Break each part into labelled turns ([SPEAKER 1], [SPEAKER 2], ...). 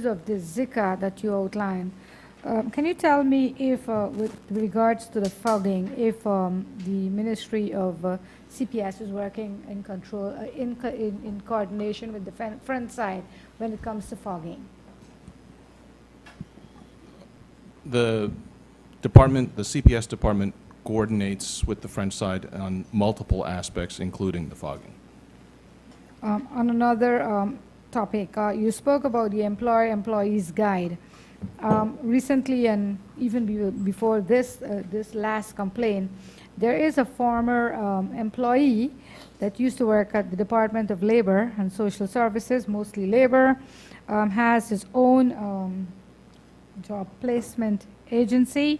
[SPEAKER 1] of this Zika that you outlined, can you tell me if, with regards to the fogging, if the Ministry of CPS is working in control, in coordination with the front side when it comes to fogging?
[SPEAKER 2] The department, the CPS department, coordinates with the French side on multiple aspects, including the fogging.
[SPEAKER 1] On another topic, you spoke about the employer-employees guide. Recently, and even before this, this last complaint, there is a former employee that used to work at the Department of Labor and Social Services, mostly labor, has his own job placement agency.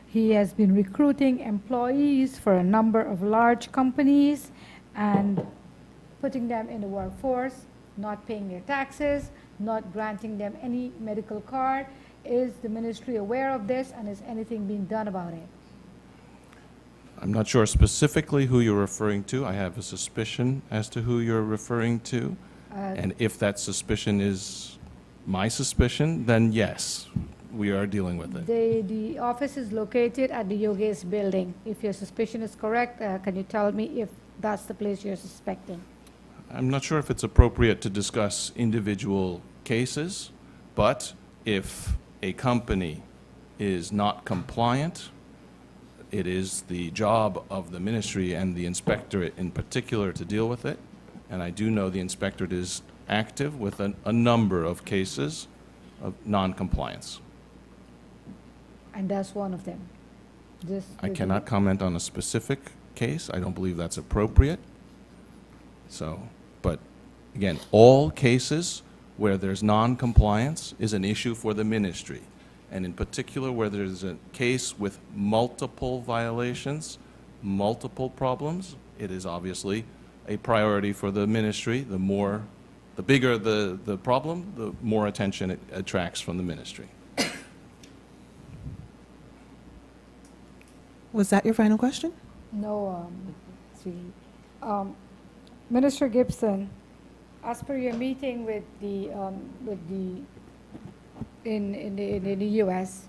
[SPEAKER 1] He has been recruiting employees for a number of large companies and putting them in the workforce, not paying their taxes, not granting them any medical card. Is the ministry aware of this, and is anything being done about it?
[SPEAKER 2] I'm not sure specifically who you're referring to. I have a suspicion as to who you're referring to. And if that suspicion is my suspicion, then yes, we are dealing with it.
[SPEAKER 1] The office is located at the Yogesh building. If your suspicion is correct, can you tell me if that's the place you're suspecting?
[SPEAKER 2] I'm not sure if it's appropriate to discuss individual cases, but if a company is not compliant, it is the job of the ministry and the inspectorate in particular to deal with it. And I do know the inspectorate is active with a number of cases of non-compliance.
[SPEAKER 1] And that's one of them.
[SPEAKER 2] I cannot comment on a specific case. I don't believe that's appropriate. So, but again, all cases where there's non-compliance is an issue for the ministry. And in particular, where there's a case with multiple violations, multiple problems, it is obviously a priority for the ministry. The bigger the problem, the more attention it attracts from the ministry.
[SPEAKER 3] Was that your final question?
[SPEAKER 1] No, sweetie. Minister Gibson, as per your meeting with the in the U.S.,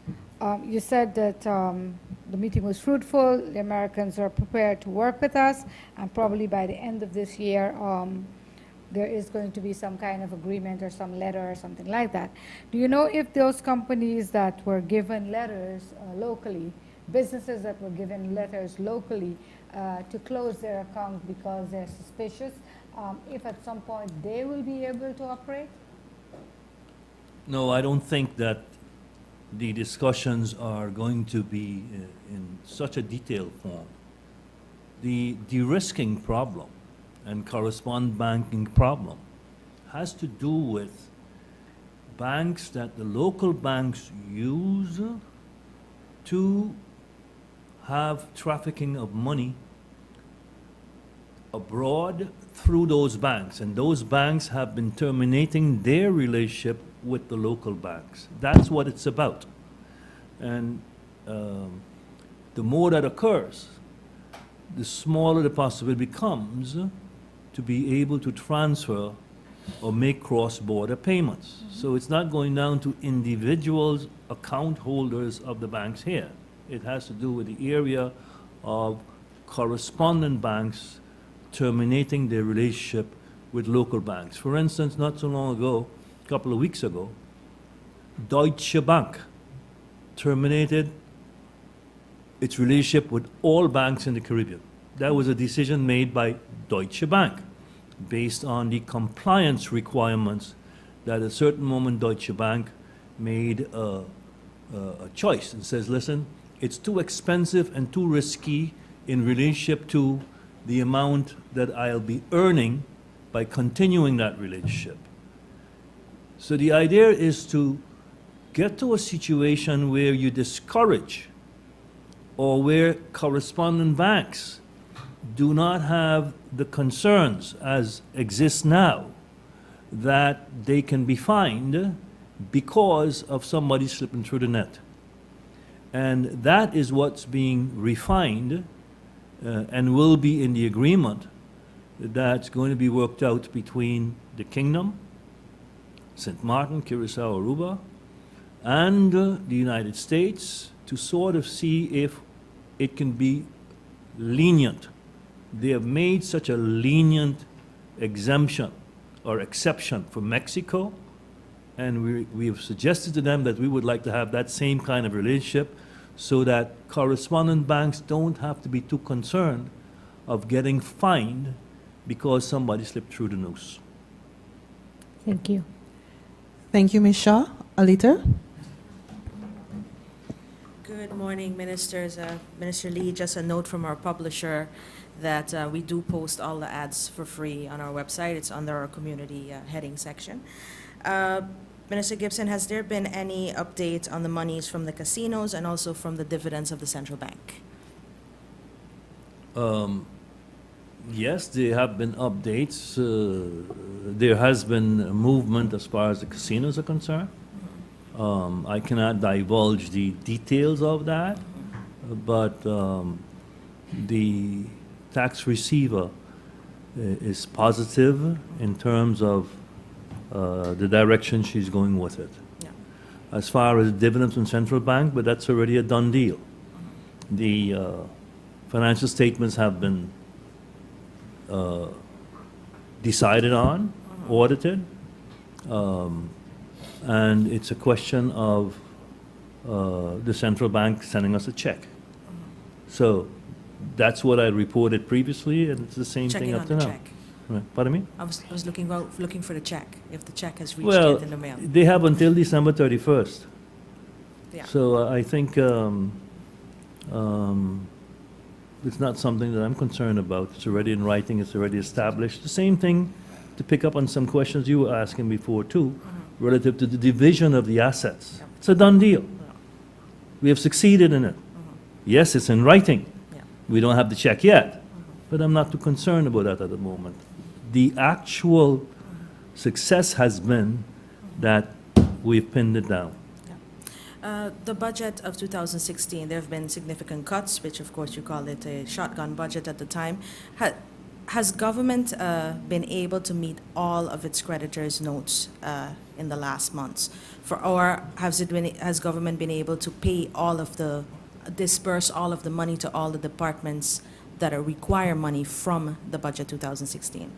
[SPEAKER 1] you said that the meeting was fruitful. The Americans are prepared to work with us, and probably by the end of this year, there is going to be some kind of agreement or some letter or something like that. Do you know if those companies that were given letters locally, businesses that were given letters locally to close their account because they're suspicious, if at some point they will be able to operate?
[SPEAKER 4] No, I don't think that the discussions are going to be in such a detailed form. The de-risking problem and correspondent banking problem has to do with banks that the local banks use to have trafficking of money abroad through those banks, and those banks have been terminating their relationship with the local banks. That's what it's about. And the more that occurs, the smaller the possibility becomes to be able to transfer or make cross-border payments. So it's not going down to individuals, account holders of the banks here. It has to do with the area of correspondent banks terminating their relationship with local banks. For instance, not so long ago, a couple of weeks ago, Deutsche Bank terminated its relationship with all banks in the Caribbean. That was a decision made by Deutsche Bank based on the compliance requirements that at a certain moment Deutsche Bank made a choice and says, listen, it's too expensive and too risky in relationship to the amount that I'll be earning by continuing that relationship. So the idea is to get to a situation where you discourage or where correspondent banks do not have the concerns as exist now that they can be fined because of somebody slipping through the net. And that is what's being refined and will be in the agreement that's going to be worked out between the Kingdom St. Martin, Curacao, Aruba, and the United States to sort of see if it can be lenient. They have made such a lenient exemption or exception for Mexico, and we have suggested to them that we would like to have that same kind of relationship so that correspondent banks don't have to be too concerned of getting fined because somebody slipped through the noose.
[SPEAKER 1] Thank you.
[SPEAKER 3] Thank you, Ms. Shaw. Alita?
[SPEAKER 5] Good morning, Ministers. Minister Lee, just a note from our publisher that we do post all the ads for free on our website. It's under our community heading section. Minister Gibson, has there been any update on the monies from the casinos and also from the dividends of the central bank?
[SPEAKER 4] Yes, there have been updates. There has been a movement as far as the casinos are concerned. I cannot divulge the details of that, but the tax receiver is positive in terms of the direction she's going with it.
[SPEAKER 5] Yeah.
[SPEAKER 4] As far as dividends from central bank, but that's already a done deal. The financial statements have been decided on, audited, and it's a question of the central bank sending us a check. So that's what I reported previously, and it's the same thing
[SPEAKER 5] Checking
[SPEAKER 4] up
[SPEAKER 5] on
[SPEAKER 4] to
[SPEAKER 5] the
[SPEAKER 4] now.
[SPEAKER 5] check.
[SPEAKER 4] Right. Pardon me?
[SPEAKER 5] I was looking for the check, if the check has reached
[SPEAKER 4] Well,
[SPEAKER 5] yet in the mail.
[SPEAKER 4] they have until December 31st.
[SPEAKER 5] Yeah.
[SPEAKER 4] So I think it's not something that I'm concerned about. It's already in writing, it's already established. The same thing, to pick up on some questions you were asking before too, relative to the division of the assets.
[SPEAKER 5] Yeah.
[SPEAKER 4] It's a done deal. We have succeeded in it. Yes, it's in writing.
[SPEAKER 5] Yeah.
[SPEAKER 4] We don't have the check yet, but I'm not too concerned about that at the moment. The actual success has been that we've pinned it down.
[SPEAKER 5] The budget of 2016, there have been significant cuts, which of course you call it a shotgun budget at the time. Has government been able to meet all of its creditors' notes in the last months? Or has government been able to pay disperse all of the money to all the departments that require money from the budget 2016?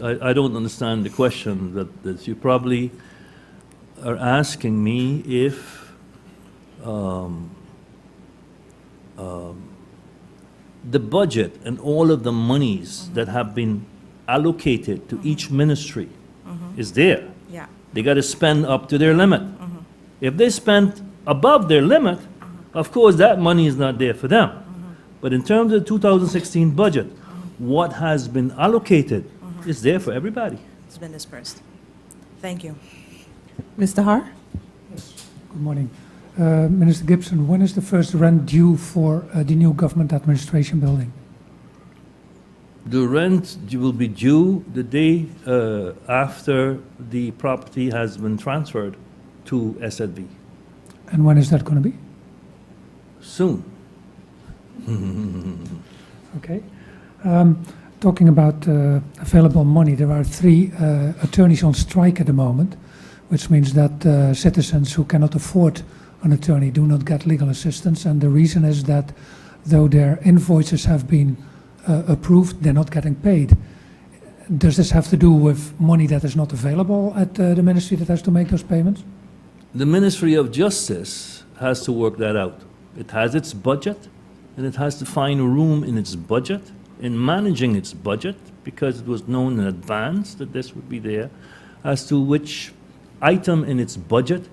[SPEAKER 4] I don't understand the question that you probably are asking me if the budget and all of the monies that have been allocated to each ministry is there.
[SPEAKER 5] Yeah.
[SPEAKER 4] They got to spend up to their limit. If they spend above their limit, of course, that money is not there for them. But in terms of the 2016 budget, what has been allocated is there for everybody.
[SPEAKER 5] It's been dispersed. Thank you.
[SPEAKER 3] Mr. Har?
[SPEAKER 6] Good morning. Minister Gibson, when is the first rent due for the new government administration building?
[SPEAKER 4] The rent will be due the day after the property has been transferred to SLB.
[SPEAKER 6] And when is that going to be?
[SPEAKER 4] Soon.
[SPEAKER 6] Okay. Talking about available money, there are 3 attorneys on strike at the moment, which means that citizens who cannot afford an attorney do not get legal assistance. And the reason is that though their invoices have been approved, they're not getting paid. Does this have to do with money that is not available at the ministry that has to make those payments?
[SPEAKER 4] The Ministry of Justice has to work that out. It has its budget, and it has to find room in its budget, in managing its budget, because it was known in advance that this would be there, as to which item in its budget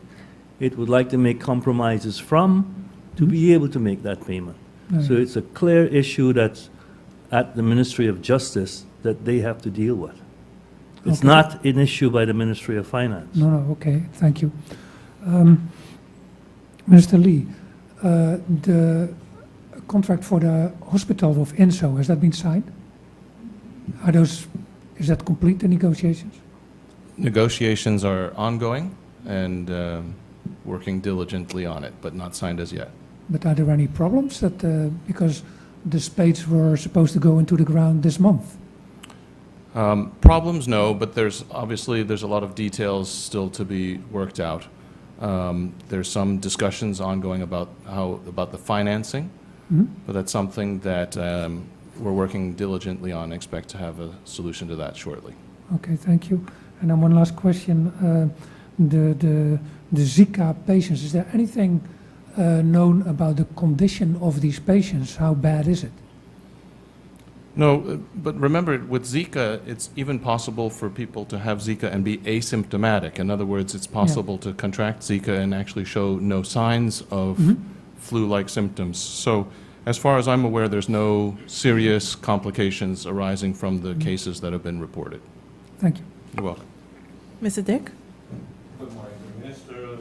[SPEAKER 4] it would like to make compromises from to be able to make that payment. So it's a clear issue that's at the Ministry of Justice that they have to deal with. It's
[SPEAKER 6] Okay.
[SPEAKER 4] not an issue by the Ministry of Finance.
[SPEAKER 6] No, okay, thank you. Minister Lee, the contract for the hospital of INSO, has that been signed? Is that complete, the negotiations?
[SPEAKER 2] Negotiations are ongoing and working diligently on it, but not signed as yet.
[SPEAKER 6] But are there any problems that, because the spades were supposed to go into the ground this month?
[SPEAKER 2] Problems, no, but there's a lot of details still to be worked out. There's some discussions ongoing about the financing, but that's something that we're working diligently on. Expect to have a solution to that shortly.
[SPEAKER 6] Okay, thank you. And then one last question. The Zika patients, is there anything known about the condition of these patients? How bad is it?
[SPEAKER 2] No, but remember, with Zika, it's even possible for people to have Zika and be asymptomatic. In other words, it's possible to contract Zika and actually show no signs of flu-like symptoms. So, as far as I'm aware, there's no serious complications arising from the cases that have been reported.
[SPEAKER 6] Thank you.
[SPEAKER 2] You're welcome.
[SPEAKER 3] Mr. Dick?
[SPEAKER 7] Good morning. Minister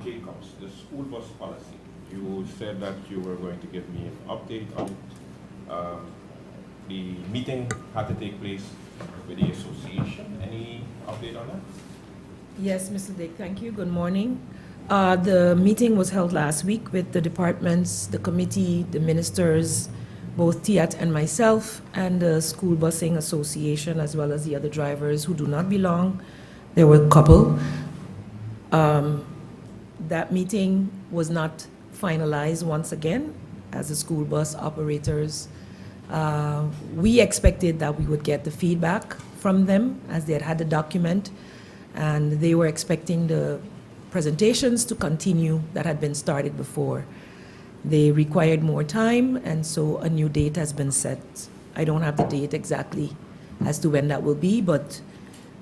[SPEAKER 7] Jacobs, the school bus policy. You said that you were going to give me an update on it. The meeting had to take place with the association. Any update on that?
[SPEAKER 8] Yes, Mr. Dick, thank you. Good morning. The meeting was held last week with the departments, the committee, the ministers, both Tiat and myself, and the School Busing Association, as well as the other drivers who do not belong. There were a couple. That meeting was not finalized once again as the school bus operators. We expected that we would get the feedback from them as they had the document, and they were expecting the presentations to continue that had been started before. They required more time, and so a new date has been set. I don't have the date exactly as to when that will be, but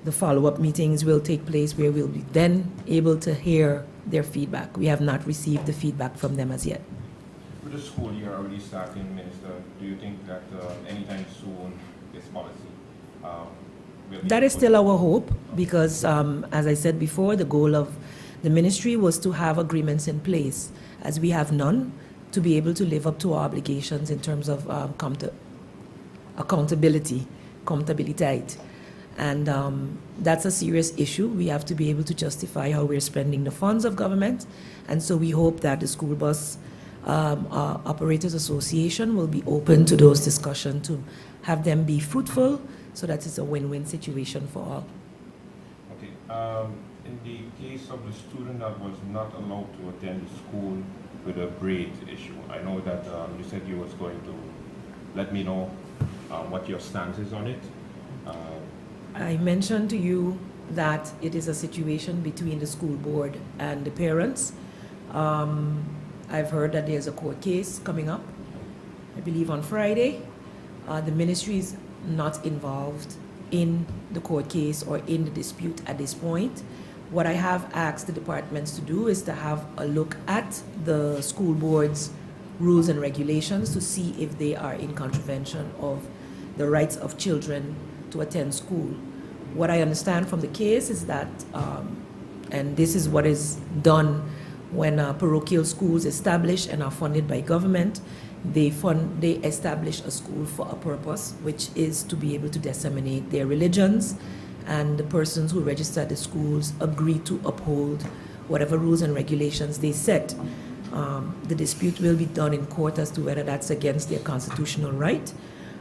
[SPEAKER 8] the follow-up meetings will take place where we'll be then able to hear their feedback. We have not received the feedback from them as yet.
[SPEAKER 7] With the school year already starting, Minister, do you think that anytime soon this policy will be
[SPEAKER 8] That is still our hope because, as I said before, the goal of the ministry was to have agreements in place, as we have none, to be able to live up to our obligations in terms of accountability. And that's a serious issue. We have to be able to justify how we're spending the funds of government. And so we hope that the School Bus Operators Association will be open to those discussions, to have them be fruitful so that it's a win-win situation for all.
[SPEAKER 7] Okay. In the case of the student that was not allowed to attend the school with a braid issue, I know that you said you was going to let me know what your stance is on it.
[SPEAKER 8] I mentioned to you that it is a situation between the school board and the parents. I've heard that there's a court case coming up, I believe on Friday. The ministry is not involved in the court case or in the dispute at this point. What I have asked the departments to do is to have a look at the school board's rules and regulations to see if they are in contravention of the rights of children to attend school. What I understand from the case is that, and this is what is done when parochial schools establish and are funded by government, they establish a school for a purpose, which is to be able to disseminate their religions, and the persons who register the schools agree to uphold whatever rules and regulations they set. The dispute will be done in court as to whether that's against their constitutional right.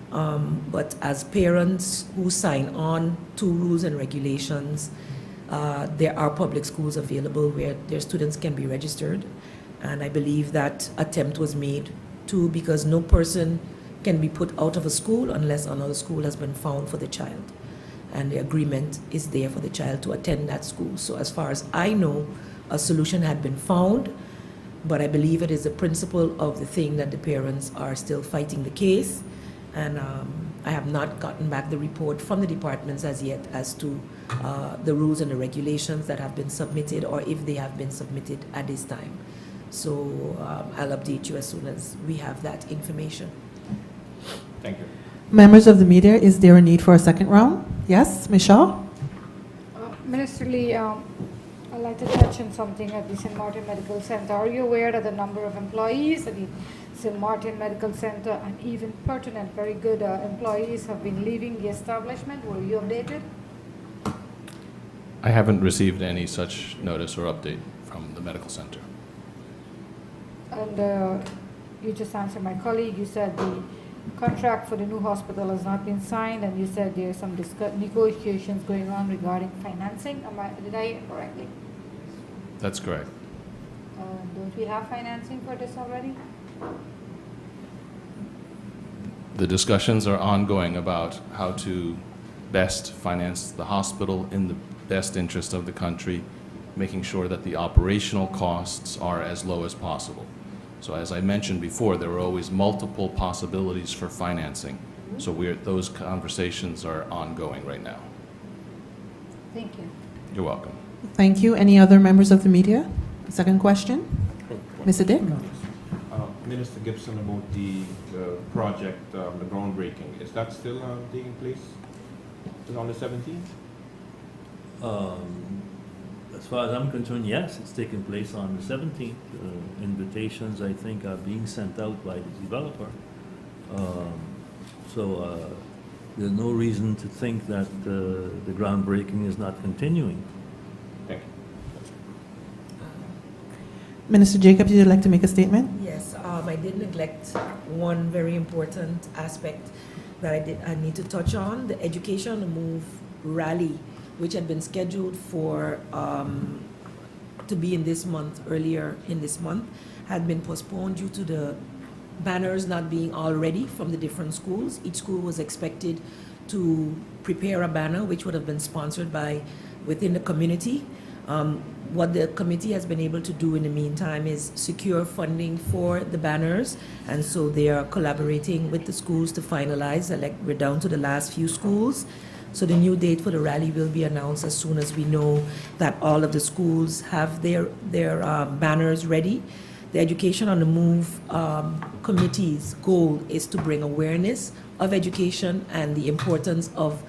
[SPEAKER 8] But as parents who sign on to rules and regulations, there are public schools available where their students can be registered. And I believe that attempt was made too, because no person can be put out of a school unless another school has been found for the child. And the agreement is there for the child to attend that school. So as far as I know, a solution had been found, but I believe it is the principle of the thing that the parents are still fighting the case. And I have not gotten back the report from the departments as yet as to the rules and the regulations that have been submitted, or if they have been submitted at this time. So I'll update you as soon as we have that information.
[SPEAKER 7] Thank you.
[SPEAKER 3] Members of the media, is there a need for a second round? Yes, Ms. Shaw?
[SPEAKER 1] Minister Lee, I'd like to touch on something at the St. Martin Medical Center. Are you aware that the number of employees at the St. Martin Medical Center, and even pertinent, very good employees, have been leaving the establishment? Were you updated?
[SPEAKER 2] I haven't received any such notice or update from the medical center.
[SPEAKER 1] And you just answered my colleague. You said the contract for the new hospital has not been signed, and you said there are some negotiations going on regarding financing. Did I hear correctly?
[SPEAKER 2] That's correct.
[SPEAKER 1] Don't we have financing for this already?
[SPEAKER 2] The discussions are ongoing about how to best finance the hospital in the best interest of the country, making sure that the operational costs are as low as possible. So as I mentioned before, there are always multiple possibilities for financing. So those conversations are ongoing right now.
[SPEAKER 1] Thank you.
[SPEAKER 2] You're welcome.
[SPEAKER 3] Thank you. Any other members of the media? Second question? Mr. Dick?
[SPEAKER 7] Minister Gibson, about the project, the groundbreaking, is that still taking place? Is it on the 17th?
[SPEAKER 4] As far as I'm concerned, yes, it's taking place on the 17th. Invitations, I think, are being sent out by the developer. So there's no reason to think that the groundbreaking is not continuing.
[SPEAKER 7] Thank you.
[SPEAKER 3] Minister Jacobs, would you like to make a statement?
[SPEAKER 8] Yes, I did neglect one very important aspect that I need to touch on, the Education on the Move rally, which had been scheduled for to be in this month, earlier in this month, had been postponed due to the banners not being all ready from the different schools. Each school was expected to prepare a banner which would have been sponsored by within the community. What the committee has been able to do in the meantime is secure funding for the banners, and so they are collaborating with the schools to finalize. We're down to the last few schools. So the new date for the rally will be announced as soon as we know that all of the schools have their banners ready. The Education on the Move committee's goal is to bring awareness of education and the importance of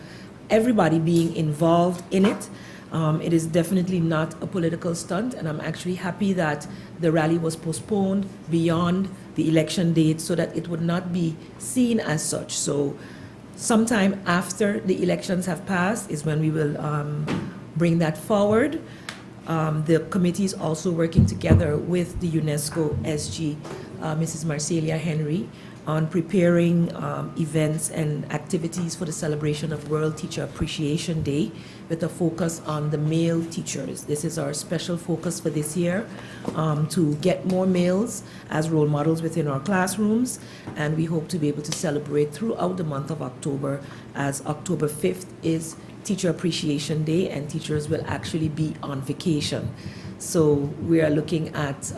[SPEAKER 8] everybody being involved in it. It is definitely not a political stunt, and I'm actually happy that the rally was postponed beyond the election date so that it would not be seen as such. So sometime after the elections have passed is when we will bring that forward. The committee is also working together with the UNESCO SG, Mrs. Marcelia Henry, on preparing events and activities for the celebration of World Teacher Appreciation Day with a focus on the male teachers. This is our special focus for this year, to get more males as role models within our classrooms, and we hope to be able to celebrate throughout the month of October, as October 5th is Teacher Appreciation Day and teachers will actually be on vacation. So we are looking at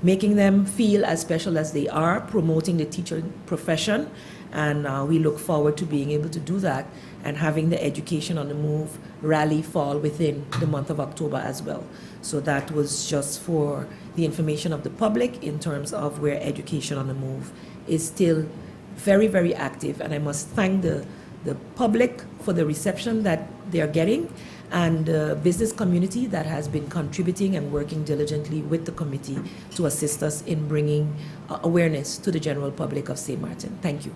[SPEAKER 8] making them feel as special as they are, promoting the teaching profession, and we look forward to being able to do that and having the Education on the Move rally fall within the month of October as well. So that was just for the information of the public in terms of where Education on the Move is still very, very active, and I must thank the public for the reception that they are getting, and the business community that has been contributing and working diligently with the committee to assist us in bringing awareness to the general public of St. Martin. Thank you.